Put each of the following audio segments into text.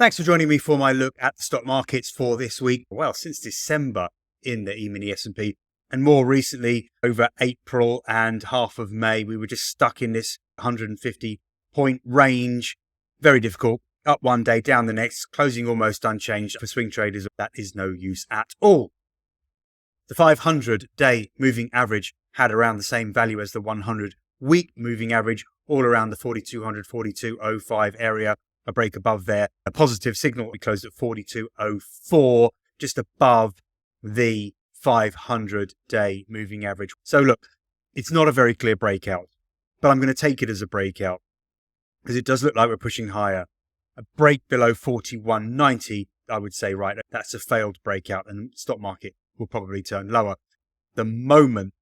Thanks for joining me for my look at the stock markets for this week. Well, since December in the E-mini S&P, and more recently over April and half of May, we were just stuck in this 150 point range. Very difficult. Up one day, down the next, closing almost unchanged. For swing traders, that is no use at all. The 500-day moving average had around the same value as the 100-week moving average, all around the 4,200, 4,205 area. A break above there, a positive signal. We closed at 4204, just above the 500-day moving average. So look, it's not a very clear breakout, but I'm going to take it as a breakout because it does look like we're pushing higher. A break below 4190, I would say, right, that's a failed breakout and the stock market will probably turn lower. The moment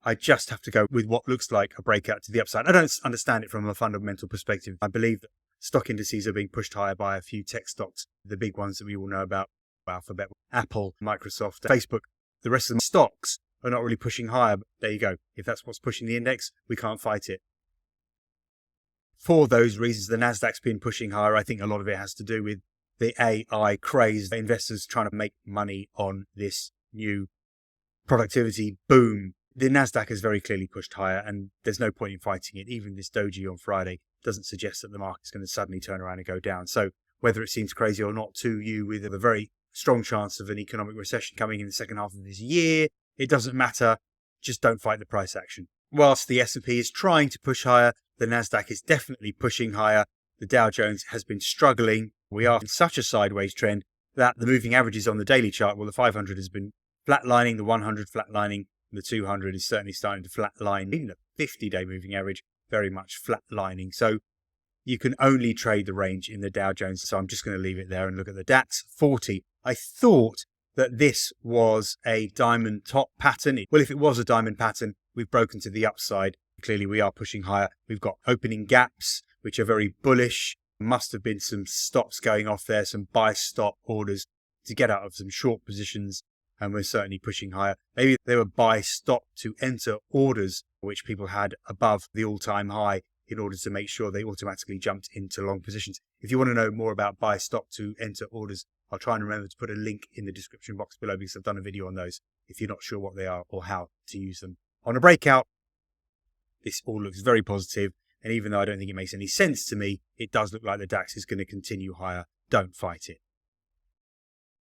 I just have to go with what looks like a breakout to the upside. I don't understand it from a fundamental perspective. I believe that stock indices are being pushed higher by a few tech stocks, the big ones that we all know about, Alphabet, Apple, Microsoft, Facebook. The rest of the stocks are not really pushing higher, but there you go. If that's what's pushing the index, we can't fight it. For those reasons, the Nasdaq's been pushing higher. I think a lot of it has to do with the AI craze, investors trying to make money on this new productivity boom. The Nasdaq has very clearly pushed higher, and there's no point in fighting it. Even this doji on Friday doesn't suggest that the market's going to suddenly turn around and go down. So whether it seems crazy or not to you, with a very strong chance of an economic recession coming in the second half of this year, it doesn't matter. Just don't fight the price action. Whilst the S&P is trying to push higher, the Nasdaq is definitely pushing higher. The Dow Jones has been struggling. We are in such a sideways trend that the moving averages on the daily chart, well, the 500 has been flatlining, the 100 flatlining, the 200 is certainly starting to flatline. Even the 50-day moving average, very much flatlining. So you can only trade the range in the Dow Jones. So I'm just going to leave it there and look at the Dax40. I thought that this was a diamond top pattern. Well, if it was a diamond pattern, we've broken to the upside. Clearly, we are pushing higher. We've got opening gaps, which are very bullish. Must have been some stops going off there, some buy stop orders to get out of some short positions. And we're certainly pushing higher. Maybe they were buy stop to enter orders, which people had above the all-time high in order to make sure they automatically jumped into long positions. If you want to know more about buy stop to enter orders, I'll try and remember to put a link in the description box below because I've done a video on those if you're not sure what they are or how to use them. On a breakout, this all looks very positive. And even though I don't think it makes any sense to me, it does look like the DAX is going to continue higher. Don't fight it.